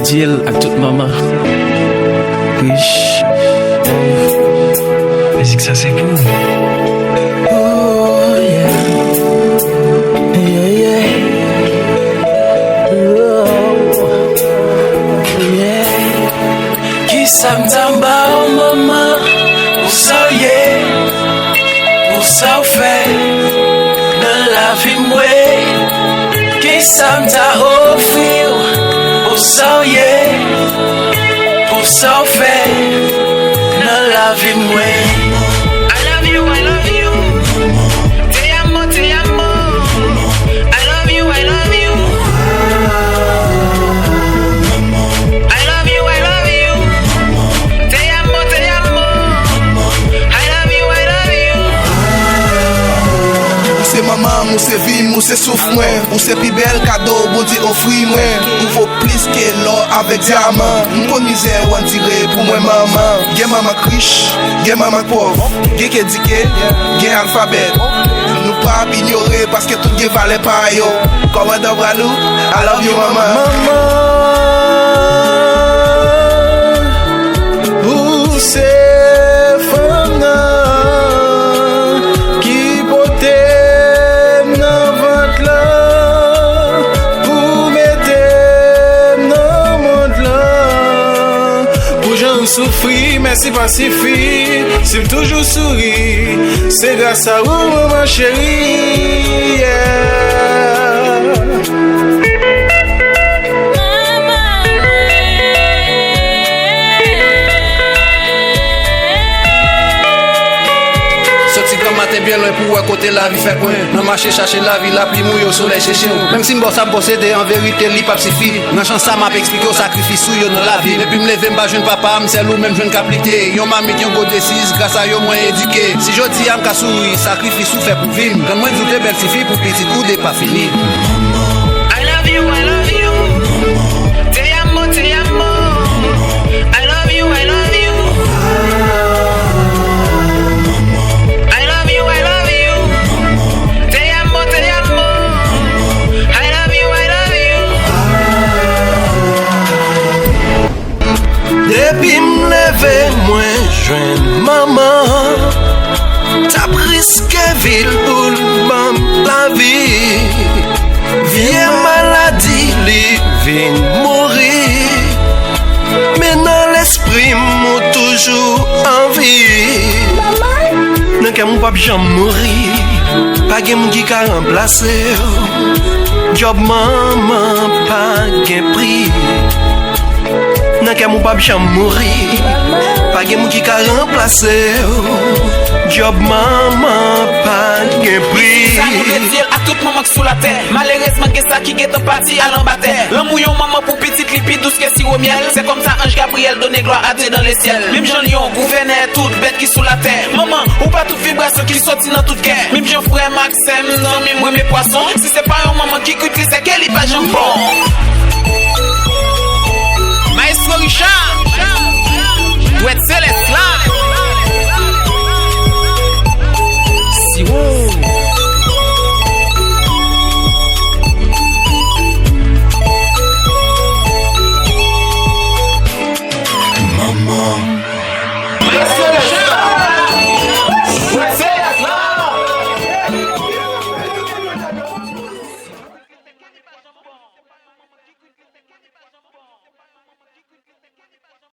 dédié à toute maman. Riche. Musique, ça c'est cool. Oh yeah. Yeah, yeah. Oh, yeah. Qui s'entamba oh maman. Où ça y est. Où ça fait. Dans la vie mouée. Qui s'ent'a offrir. Où ça y est. Où ça fait. Dans la vie mouée. Maman, c'est vie, c'est souffle moi. Ou c'est plus bel cadeau, bon Dieu offrir moi. Ou faut plus que l'or avec diamant. M'ko misère ou en tirer pour moi maman. Gen maman riche, gen maman pauvre. Gen qui éduqué, gen alphabet. Nous pas ignorer parce que tout gen valait pas yo. Comment d'avoir nous? I love you maman. Maman, où c'est? Souffrir, mais c'est pas si fini. C'est toujours sourire. C'est grâce à vous, ma chérie. Yeah. T'es bien loin pour côté la vie fait point. Non marcher chercher la vie, la pluie mouille au soleil chercher. Même si m'bosse à posséder en vérité li pas suffit. Nan chance ça m'a expliqué au sacrifice sou yo dans la vie. Depuis me lever m'pa jeune papa, m'sel ou même jeune capité. Yon m'a mis yon go décise grâce à yo moins éduqué. Si jodi am ka souri, sacrifice ou fait pour vivre. Quand moi doute belle fille pour petit coup de pas fini. I love you, I love you. Te amo, te amo. I love you, I love you. Depuis m'lever, moi joindre maman. T'as risqué ville pour la vie. Vieux maladie, li vient mourir. Mais dans l'esprit, moi toujours en vie. Non qu'à mon papa jamais mourir. Pas que mon qui a remplacé. Job maman, pas qu'un prix. Nan ke mou pap jam mouri. Pa gen mou ki ka remplase. Job maman pa gen pri. Ça nous dire à tout maman sous la terre. Malheureusement que ça qui est parti à l'embataire. L'embouillon maman pour petite lipi douce que si au miel. C'est comme ça Ange Gabriel donne gloire à Dieu dans les ciels. Même Jean Lyon gouverneur toute bête qui sous la terre. Maman ou pas toute vibration qui sorti dans toute guerre. Même Jean frère Maxime non mais moi mes poissons. Si c'est pas un maman qui coûte c'est qu'elle est pas jambon.